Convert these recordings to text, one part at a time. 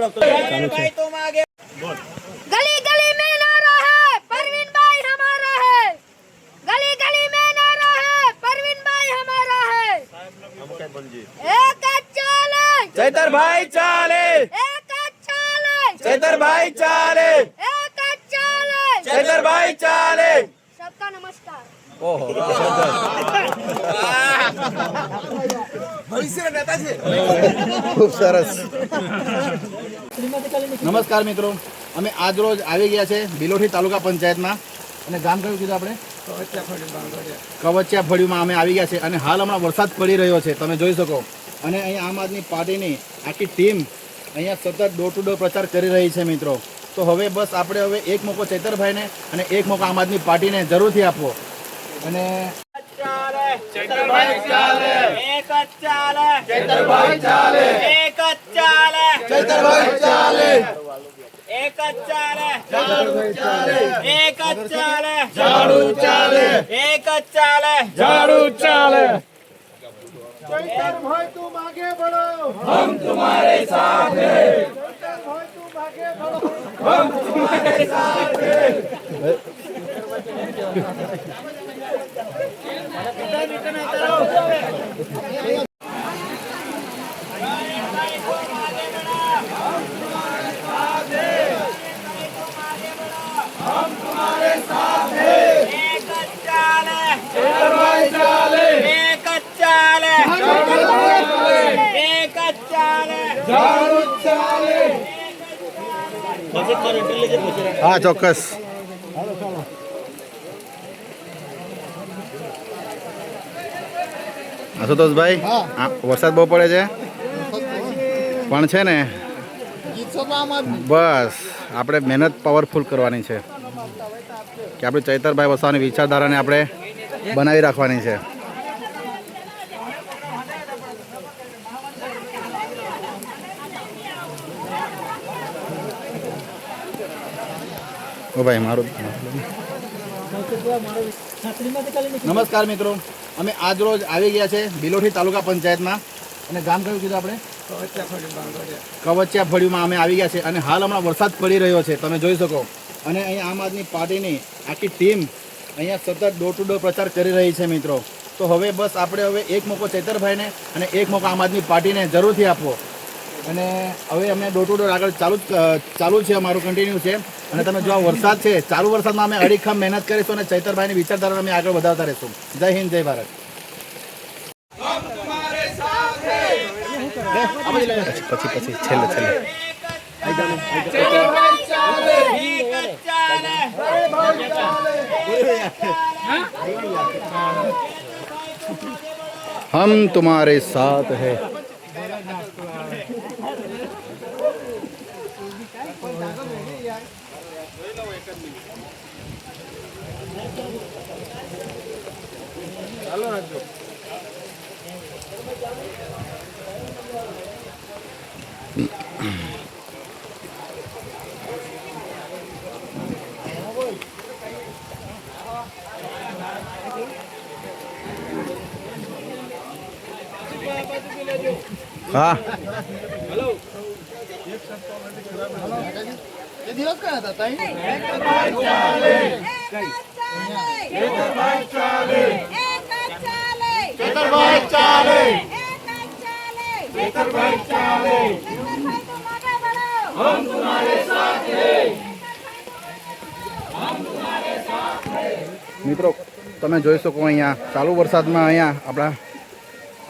गली गली में नारा है परवीन भाई हमारा है, गली गली में नारा है परवीन भाई हमारा है। एक चाले चैतर भाई चाले, एक चाले चैतर भाई चाले, एक चाले चैतर भाई चाले। सबका नमस्कार। ओहो ભવિષ્ય નેતા છે, ખૂબ સરસ। નમસ્કાર મિત્રો, અમે આજ રોજ આવી ગયા છે બિલોઠી તાલુકા પંચાયતમાં અને ગામ કયું કીધું આપણે? કવચિયા ફળિયુંમાં અમે આવી ગયા છે અને હાલ હમણાં વરસાદ પડી રહ્યો છે, તમે જોઈ શકો। અને અહીંયા આમ આદમી પાર્ટીની આખી ટીમ અહીંયા સતત ડોર ટુ ડોર પ્રચાર કરી રહી છે મિત્રો। તો હવે બસ આપણે હવે એક મોકો ચૈતરભાઈને અને એક મોકો આમ આદમી પાર્ટીને જરૂરથી આપવો। અને ચૈતરભાઈ ચાલે, એક ચાલે, ચૈતરભાઈ ચાલે, એક ચાલે, ચૈતરભાઈ ચાલે, એક ચાલે, ઝાડુ ચાલે, એક ચાલે, ઝાડુ ચાલે, એક ચાલે, ઝાડુ ચાલે। चैतरभाई तुम आगे बढ़ो, हम तुम्हारे साथ हैं। चैतरभाई तुम आगे बढ़ो, हम तुम्हारे साथ हैं। हाँ ચોક્કસ। આશુતોષભાઈ, વરસાદ બહુ પડે છે પણ છે ને બસ આપણે મહેનત પાવરફુલ કરવાની છે કે આપણે ચૈતરભાઈ વસાવાની વિચારધારાને આપણે બનાવી રાખવાની છે। ઓ ભાઈ મારું નમસ્કાર મિત્રો, અમે આજ રોજ આવી ગયા છે બિલોઠી તાલુકા પંચાયતમાં અને ગામ કયું કીધું આપણે? કવચિયા ફળિયુંમાં અમે આવી ગયા છે અને હાલ હમણાં વરસાદ પડી રહ્યો છે, તમે જોઈ શકો। અને અહીંયા આમ આદમી પાર્ટીની આખી ટીમ અહીંયા સતત ડોર ટુ ડોર પ્રચાર કરી રહી છે મિત્રો। તો હવે બસ આપણે હવે એક મોકો ચૈતરભાઈને અને એક મોકો આમ આદમી પાર્ટીને જરૂરથી આપવો। અને હવે અમે ડોર ટુ ડોર આગળ ચાલુ છે, અમારું કન્ટિન્યુ છે। અને તમે જો આ વરસાદ છે, ચાલુ વરસાદમાં અમે અડીખમ મહેનત કરીશું અને ચૈતરભાઈની વિચારધારા અમે આગળ વધારતા રહીશું। જય હિન્દ, જય ભારત। પછી છેલ્લે हम तुम्हारे साथ है। हाँ ये दिवस का था ताई। चैतरभाई चाले, चैतरभाई चाले, चैतरभाई चाले, चैतरभाई चाले, हम तुम्हारे साथ हैं, हम तुम्हारे साथ हैं। મિત્રો તમે જોઈ શકો અહીંયા ચાલુ વરસાદમાં અહીંયા આપણા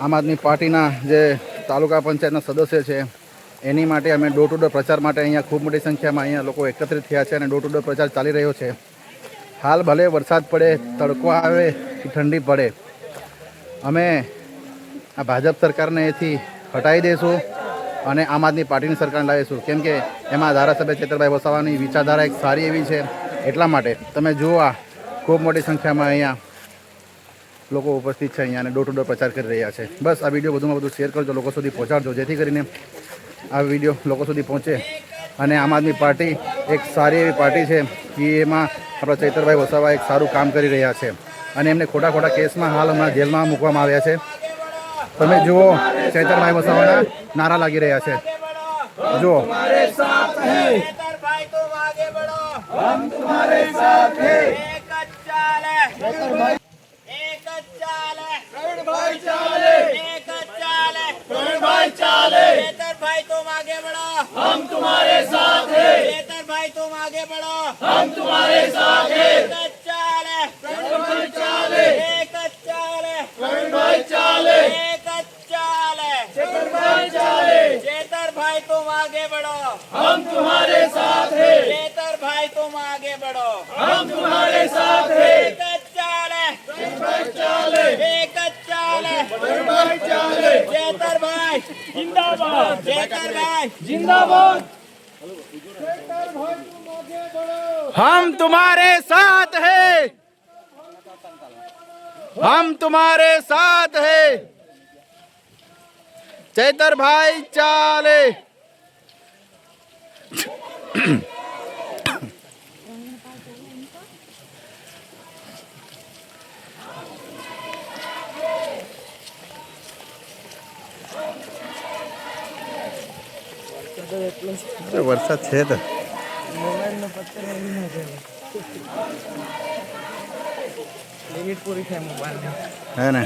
આમ આદમી પાર્ટીના જે તાલુકા પંચાયતના સદસ્ય છે એની માટે અમે ડોર ટુ ડોર પ્રચાર માટે અહીંયા ખૂબ મોટી સંખ્યામાં અહીંયા લોકો એકત્રિત થયા છે અને ડોર ટુ ડોર પ્રચાર ચાલી રહ્યો છે। હાલ ભલે વરસાદ પડે, તડકો આવે કે ઠંડી પડે, અમે આ ભાજપ સરકારને એથી હટાવી દઈશું અને આમ આદમી પાર્ટીની સરકારને લાવીશું, કેમ કે એમાં ધારાસભ્ય ચૈતરભાઈ વસાવાની વિચારધારા એક સારી એવી છે। એટલા માટે તમે જુઓ આ ખૂબ મોટી સંખ્યામાં અહીંયા લોકો ઉપસ્થિત છે અહીંયા અને ડોર ટુ ડોર પ્રચાર કરી રહ્યા છે। બસ આ વિડીયો વધુમાં વધુ શેર કરજો, લોકો સુધી પહોંચાડજો, જેથી કરીને આ વિડીયો લોકો સુધી પહોંચે અને આમ આદમી પાર્ટી એક સારી એવી પાર્ટી છે કે એમાં આપણા ચૈતરભાઈ વસાવા એક સારું કામ કરી રહ્યા છે અને એમને ખોટા કેસમાં હાલ હમણાં જેલમાં મૂકવામાં આવ્યા છે। તમે જુઓ ચૈતરભાઈ વસાવાના નારા લાગી રહ્યા છે। જો चैतर भाई तुम आगे बढ़ो, हम तुम्हारे साथ हैं। एक चाल है, एक चाल है, भाई चाले, एक चाल है, भाई चाले। चैतर भाई तुम आगे बढ़ो, हम तुम्हारे साथ हैं। चैतर भाई तुम आगे बढ़ो, हम तुम्हारे साथ हैं। एक चाल है, भाई चाले, एक चाल है, भाई चाले, एक चाल है, चैतर भाई चाले। चैतर भाई तुम आगे बढ़ो, हम तुम्हारे साथ हैं। चैतर भाई तुम आगे बढ़ो, हम तुम्हारे साथ हैं। एक चाल है, भाई चाले, एक चाल है, भाई चाले। चैतर भाई जिंदाबाद, चैतर भाई जिंदाबाद। हम तुम्हारे साथ हैं, हम तुम्हारे साथ हैं। चैतर भाई चाले। વરસાદ છે તો લિમિટ પૂરી થાય મોબાઈલ હે ને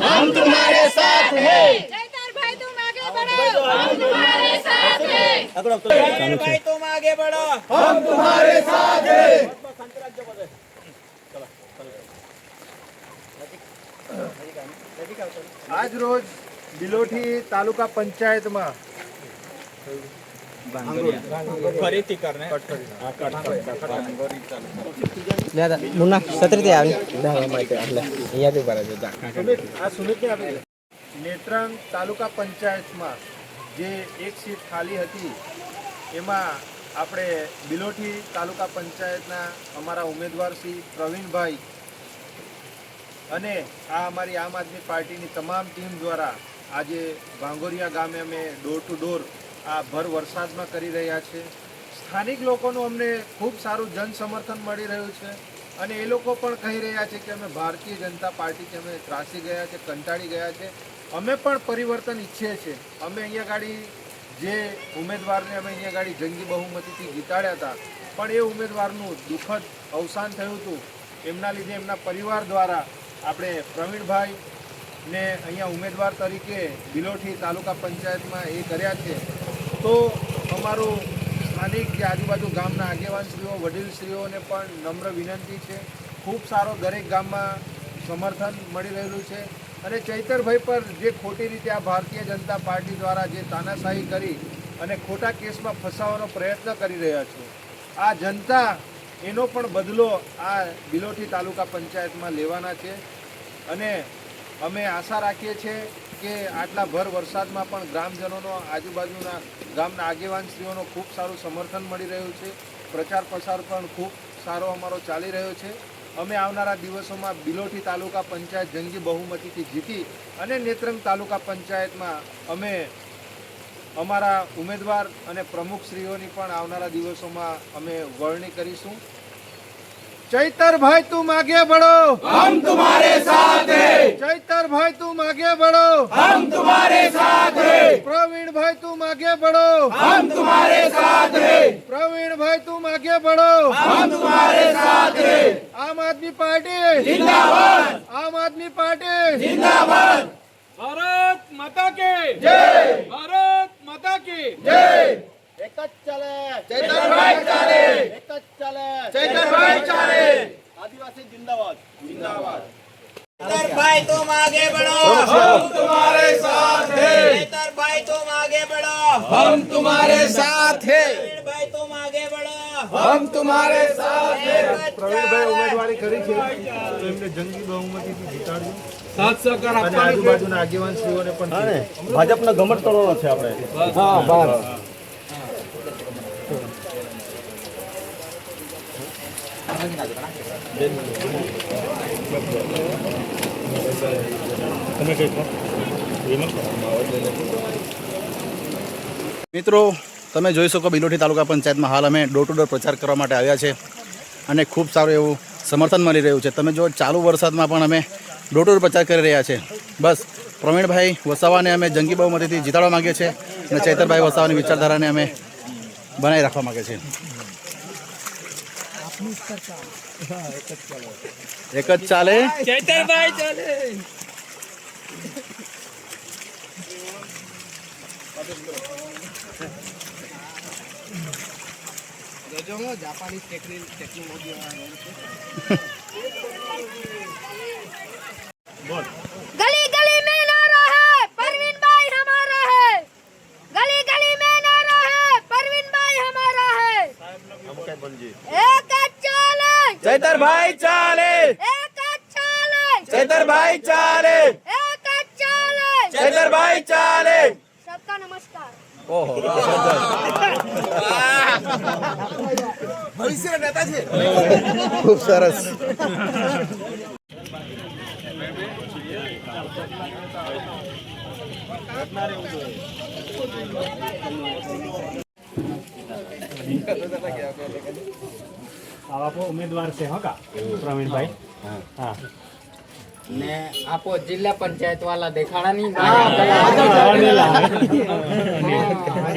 हम तुम्हारे साथ हैं। चैतर भाई तुम आगे बढ़ो, हम तुम्हारे साथ हैं। चैतर भाई तुम आगे बढ़ो, हम तुम्हारे साथ हैं। આજ રોજ બિલોઠી તાલુકા પંચાયતમાં ફરીથી કરને મુન્ના સત્રીથી આવી અહીંયાથી ભરે છે આ સુમિતને આપી દે. નેત્રંગ તાલુકા પંચાયતમાં જે એક સીટ ખાલી હતી એમાં આપણે બિલોઠી તાલુકા પંચાયતના અમારા ઉમેદવાર શ્રી પ્રવીણભાઈ અને આ અમારી આમ આદમી પાર્ટીની તમામ ટીમ દ્વારા આજે ભાંગોરિયા ગામે અમે ડોર ટુ ડોર આ ભર વરસાદમાં કરી રહ્યા છે. સ્થાનિક લોકોનું અમને ખૂબ સારું જન સમર્થન મળી રહ્યું છે અને એ લોકો પણ કહી રહ્યા છે કે અમે ભારતીય જનતા પાર્ટીથી અમે ત્રાસી ગયા છે, કંટાળી ગયા છે, અમે પણ પરિવર્તન ઈચ્છીએ છીએ. અમે અહીંયા ગાડી જે ઉમેદવારને અમે અહીંયા ગાડી જંગી બહુમતીથી જીતાડ્યા હતા પણ એ ઉમેદવારનું દુઃખદ અવસાન થયું હતું. એમના લીધે એમના પરિવાર દ્વારા આપણે પ્રવીણભાઈને અહીંયા ઉમેદવાર તરીકે બિલોઠી તાલુકા પંચાયતમાં એ કર્યા છે. તો અમારું સ્થાનિક જે આજુબાજુ ગામના આગેવાનશ્રીઓ વડીલશ્રીઓને પણ નમ્ર વિનંતી છે. ખૂબ સારો દરેક ગામમાં સમર્થન મળી રહેલું છે અને ચૈતરભાઈ પર જે ખોટી રીતે આ ભારતીય જનતા પાર્ટી દ્વારા જે તાનાશાહી કરી અને ખોટા કેસમાં ફસાવવાનો પ્રયત્ન કરી રહ્યા છે, આ જનતા એનો પણ બદલો આ બિલોઠી તાલુકા પંચાયતમાં લેવાના છે. અને અમે આશા રાખીએ છીએ કે આટલા ભર વરસાદમાં પણ ગ્રામજનોનો આજુબાજુના ગામના આગેવાનશ્રીઓનો ખૂબ સારું સમર્થન મળી રહ્યું છે. પ્રચાર પ્રસાર પણ ખૂબ સારો અમારો ચાલી રહ્યો છે. અમે આવનારા દિવસોમાં બિલોઠી તાલુકા પંચાયત જંગી બહુમતીથી જીતી અને નેત્રંગ તાલુકા પંચાયતમાં અમે અમારા ઉમેદવાર અને પ્રમુખશ્રીઓની પણ આવનારા દિવસોમાં અમે વરણી કરીશું. चैतर भाई तुम आगे बढ़ो, हम तुम्हारे साथ हैं। चैतर भाई तुम आगे बढ़ो, हम तुम्हारे साथ हैं। प्रवीण भाई तुम आगे बढ़ो, हम तुम्हारे साथ हैं। प्रवीण भाई तुम आगे बढ़ो, हम तुम्हारे साथ हैं। आम आदमी पार्टी जिंदाबाद, आम आदमी पार्टी जिंदाबाद। भारत माता के जय, भारत माता की जय। एक चले चैतर भाई चाले, एक चले चैतर भाई चाले। आदिवासी जिंदाबाद जिंदाबाद. चैतर भाई तुम आगे बढ़ो, हम तुम्हारे साथ हैं। चैतर भाई तुम आगे बढ़ो, हम तुम्हारे साथ हैं। प्रवीण भाई तुम आगे बढ़ो, हम तुम्हारे साथ हैं। પ્રવીણભાઈ ઉમેદવારી કરી છે તો એમને જંગી બહુમતીથી જીતાડ્યું साथ सहकार અને આજુબાજુના આગેવાનશ્રીઓને પણ ભાજપનો ગમત કરવાનો છે આપણે. हाँ बात મિત્રો તમે જોઈ શકો બિલોટી તાલુકા પંચાયતમાં હાલ અમે ડોર ટુ ડોર પ્રચાર કરવા માટે આવ્યા છે અને ખૂબ સારું એવું સમર્થન મળી રહ્યું છે. તમે જો ચાલુ વરસાદમાં પણ અમે ડોર ટુ ડોર પ્રચાર કરી રહ્યા છે. બસ પ્રવીણભાઈ વસાવાને અમે જંગી બહુમતીથી જીતાડવા માગીએ છીએ અને ચૈતરભાઈ વસાવાની વિચારધારાને અમે બનાવી રાખવા માગે છે. એક જ ચાલે ચૈતરભાઈ ચાલે. गली गली में नारा है परवीन भाई हमारा है. गली गली में नारा है परवीन भाई हमारा है. एक चाले ચૈતરભાઈ ચાલે एक चाले ચૈતરભાઈ ચાલે एक चाले. ચૈતરભાઈ ચાલે. सबका नमस्कार. ખૂબ સરસ. ઉમેદવાર છે હા કા પ્રવીણભાઈ. હા ને આપો જિલ્લા પંચાયત વાળા દેખાડા નહીં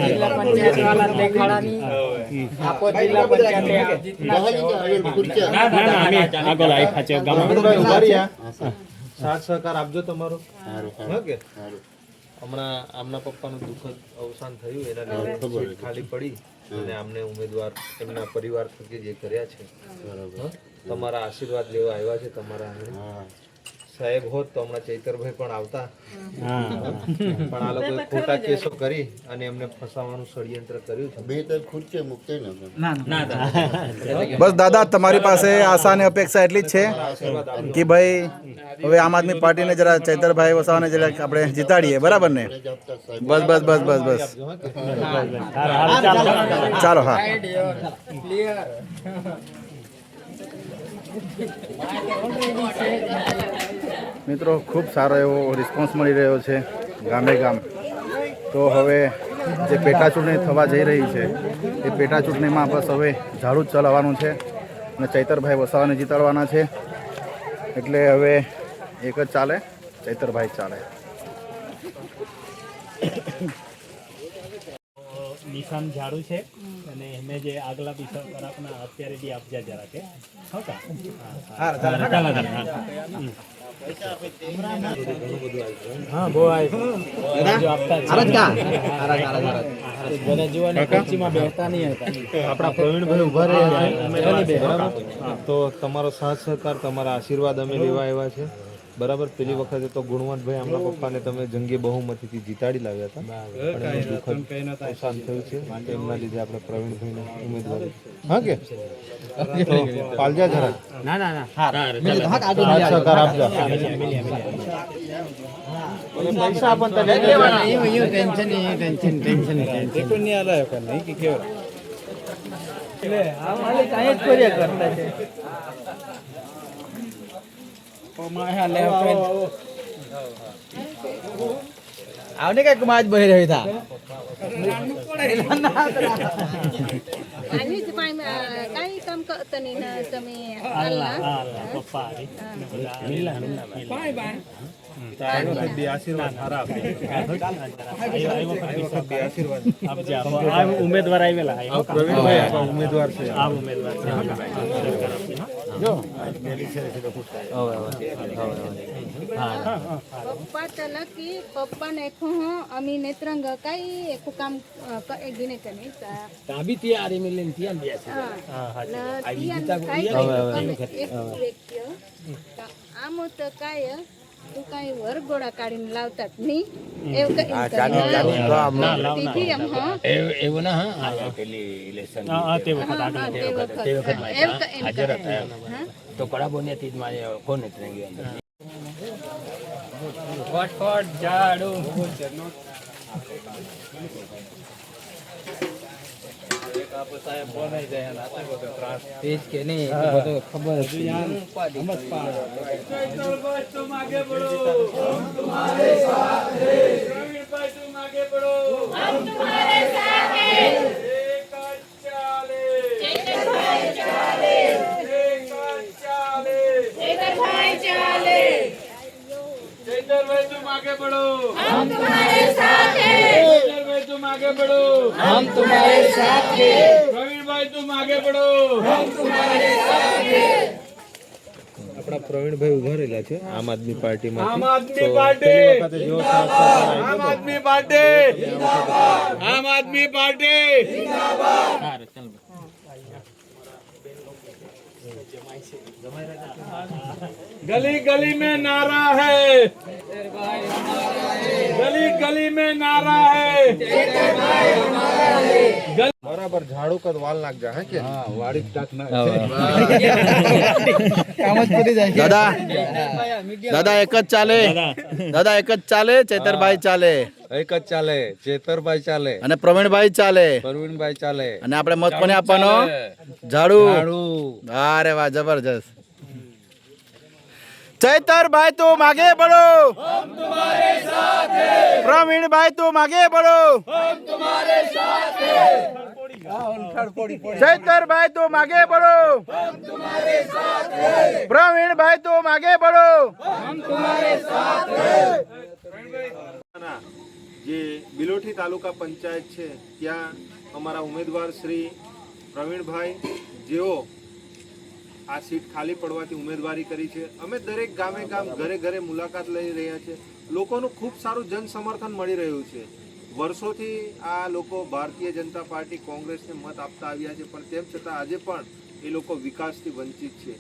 જિલ્લા પંચાયત વાળા દેખાડા નહીં આપો જિલ્લા પંચાયત સાથ સહકાર આપજો તમારો. ઓકે. હમણાં આમના પપ્પાનું દુઃખદ અવસાન થયું એના લીધે સીટ ખાલી પડી અને આમને ઉમેદવાર એમના પરિવાર થકી જે કર્યા છે તમારા આશીર્વાદ લેવા આવ્યા છે. તમારા સાહેબ હોત તો હમણાં ચૈતરભાઈ પણ આવતા, પણ આ લોકોએ ખોટા કેસો કરી અને એમને ફસાવાનું ષડયંત્ર કર્યું છે. બસ દાદા તમારી પાસે આશા અને અપેક્ષા એટલી જ છે કે ભાઈ હવે આમ આદમી પાર્ટીને જરા ચૈતરભાઈ વસાવાને જરા આપણે જીતાડીએ. બરાબર ને? બસ બસ બસ બસ બસ ચાલો. હા મિત્રો ખૂબ સારો એવો રિસ્પોન્સ મળી રહ્યો છે ગામે ગામ. તો હવે જે પેટા ચૂંટણી થવા જઈ રહી છે એ પેટા ચૂંટણીમાં બસ હવે ઝાડુ જ ચલાવવાનું છે અને ચૈતરભાઈ વસાવાને જીતાડવાના છે. એટલે હવે એક જ ચાલે, ચૈતરભાઈ ચાલે. નિશાન ઝાડુ છે અને એમે જે આગલા પીછા પર આપના અત્યારે બી આપજા જરા કે હોકા. હા બહુ આવી આપણા પ્રવીણભાઈ ઉભા રહ્યા તો તમારો સાથ સહકાર તમારા આશીર્વાદ અમે લેવા આવ્યા છે. બરાબર. પેલી વખતે તો ગુણવંતભાઈ આમના પપ્પાને તમે જંગી બહુમતીથી જીતાડી લાવ્યા હતા, પણ એનું દુઃખદ અવસાન થયું છે. એમના લીધે આપણે પ્રવીણભાઈને ઉમેદવારી હા કે તો પાલજા જરા સાથ સહકાર આપજો. પૈસા આપણને આવને કઈ કમાજ બહી રહી થા आणि काही काम करत नाही ना तुम्ही आला ઉમેદવાર આવેલા પ્રવીણભાઈ ઉમેદવાર છે. આ ઉમેદવાર છે. पप्पा त्याला की पप्पा नेखो हो आम्ही नेत्रंग काही एक काम गिने कने તાબી તૈયારી મિલન ત્યાં બે છે. एक व्यक्ती आम होत काय तू काही वर गोळा काढून लावतात नाही એવું એવું ના હા પેલી ઇલેક્શન તે વખત हाजर તો કડાબોને થી મારે કોણ નથી ગયો ફટફટ ઝાડુ એ જ કે નહીં એ બધું ખબર જ છે. चैतरभाई तुम आगे बढ़ो, हम तुम्हारे साथ हैं। प्रवीणभाई तुम आगे बढ़ो, हम तुम्हारे साथ हैं। एक चाले, चैतरभाई चाले, एक चाले, चैतरभाई चाले। चैतरभाई तुम आगे बढ़ो, हम तुम्हारे साथ हैं। चैतरभाई तुम आगे बढ़ो, हम तुम्हारे साथ हैं। प्रवीणभाई तुम आगे बढ़ो, हम तुम्हारे साथ हैं। આપણા પ્રવીણભાઈ ઉભા રહેલા છે આમ આદમી પાર્ટીમાં आम आदमी पार्टी, आम आदमी पार्टी, आम आदमी पार्टी। गली गली में नारा है, गली गली में नारा है। બરાબર ઝાડુ કદ વાલ નાખજા હે કે હા વાડી ટાક ના દાદા દાદા એક જ ચાલે, દાદા એક જ ચાલે, ચૈતરભાઈ ચાલે એક જ ચાલે, ચેતરભાઈ ચાલે, અને પ્રવીણભાઈ ચાલે, પરવીનભાઈ ચાલે, અને આપણે મત કોને આપવાનો? ઝાડુ. ઝાડુ। અરે વાહ, જબરજસ્ત. चैतरभाई तुम आगे बढ़ो, हम तुम्हारे साथ हैं। प्रवीणभाई तुम आगे बढ़ो, हम तुम्हारे साथ हैं। चैतरभाई तुम आगे बढ़ो, हम तुम्हारे साथ हैं। प्रवीणभाई तुम आगे बढ़ो, हम तुम्हारे साथ हैं। જે બિલોઠી તાલુકા પંચાયત છે ત્યાં અમારા ઉમેદવાર શ્રી પ્રવીણભાઈ જેઓ આ સીટ ખાલી પડવાથી ઉમેદવારી કરી છે. અમે દરેક ગામે ગામ ઘરે ઘરે મુલાકાત લઈ રહ્યા છે. લોકોનું ખૂબ સારું જન સમર્થન મળી રહ્યું છે. વર્ષોથી આ લોકો ભારતીય જનતા પાર્ટી કોંગ્રેસને મત આપતા આવ્યા છે, પણ તેમ છતાં આજે પણ એ લોકો વિકાસથી વંચિત છે.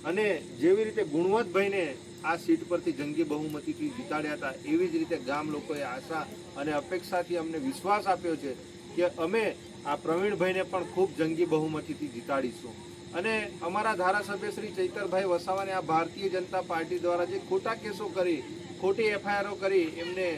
અને જેવી રીતે ગુણવંતભાઈને આ સીટ પરથી જંગી બહુમતીથી જીતાડ્યા હતા, એવી જ રીતે ગામ લોકોએ આશા અને અપેક્ષાથી અમને વિશ્વાસ આપ્યો છે કે અમે આ પ્રવીણભાઈને પણ ખૂબ જંગી બહુમતીથી જીતાડીશું. અને અમારા ધારાસભ્ય શ્રી ચૈતરભાઈ વસાવાને આ ભારતીય જનતા પાર્ટી દ્વારા જે ખોટા કેસો કરી, ખોટી એફઆઈઆરો કરી એમને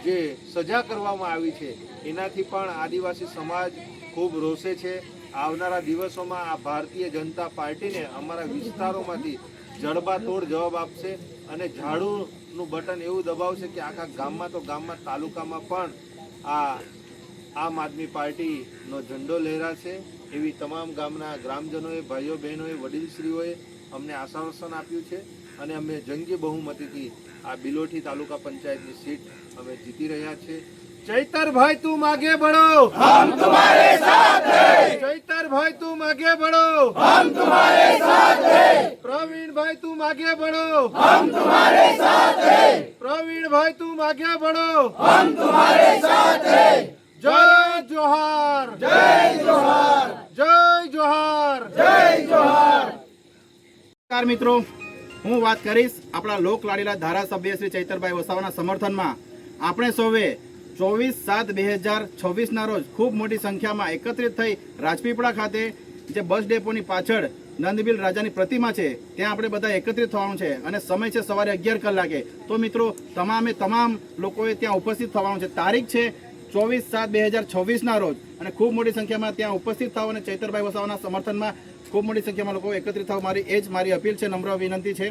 જે સજા કરવામાં આવી છે, એનાથી પણ આદિવાસી સમાજ ખૂબ રોષે છે. આવનારા દિવસોમાં આ ભારતીય જનતા પાર્ટીને અમારા વિસ્તારોમાંથી જડબાતોડ જવાબ આપશે અને ઝાડુનું બટન એવું દબાવશે કે આખા ગામમાં તો ગામમાં, તાલુકામાં પણ આ આમ આદમી પાર્ટીનો ઝંડો લહેરાશે. એવી તમામ ગામના ગ્રામજનોએ, ભાઈઓ બહેનોએ, વડીલશ્રીઓએ અમને આશ્વાસન આપ્યું છે અને અમે જંગી બહુમતીથી આ બિલોઠી તાલુકા પંચાયતની સીટ અમે જીતી રહ્યા છીએ. चैतरभाई तुम आगे बढ़ो, हम तुम्हारे साथ हैं। चैतरभाई तुम आगे बढ़ो, हम तुम्हारे साथ हैं। प्रवीणभाई तुम आगे बढ़ो, हम तुम्हारे साथ हैं। प्रवीणभाई तुम आगे बढ़ो, हम तुम्हारे साथ हैं। जय जोहार, जय जोहार, जय जोहार, जय जोहार। નમસ્કાર મિત્રો, હું વાત કરીશ આપણા લોક લાડીલા ધારાસભ્ય શ્રી ચૈતરભાઈ વસાવાના સમર્થનમાં. આપણે સૌએ 24/7/2026 રોજ ખૂબ મોટી સંખ્યામાં એકત્રિત થઈ રાજપીપળા ખાતે જે બસ ડેપોની પાછળ નંદબીલ રાજાની પ્રતિમા છે ત્યાં આપણે બધા એકત્રિત થવાનું છે અને સમય છે સવારે 11 કલાકે. તો મિત્રો તમામ લોકોએ ત્યાં ઉપસ્થિત થવાનું છે. તારીખ છે 24/7/2026 રોજ અને ખૂબ મોટી સંખ્યામાં ત્યાં ઉપસ્થિત થાવ અને ચૈતરભાઈ વસાવાના સમર્થનમાં ખૂબ મોટી સંખ્યામાં લોકો એકત્રિત થાવ. મારી અપીલ છે, નમ્ર વિનંતી છે.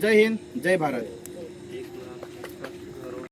જય હિન્દ, જય ભારત.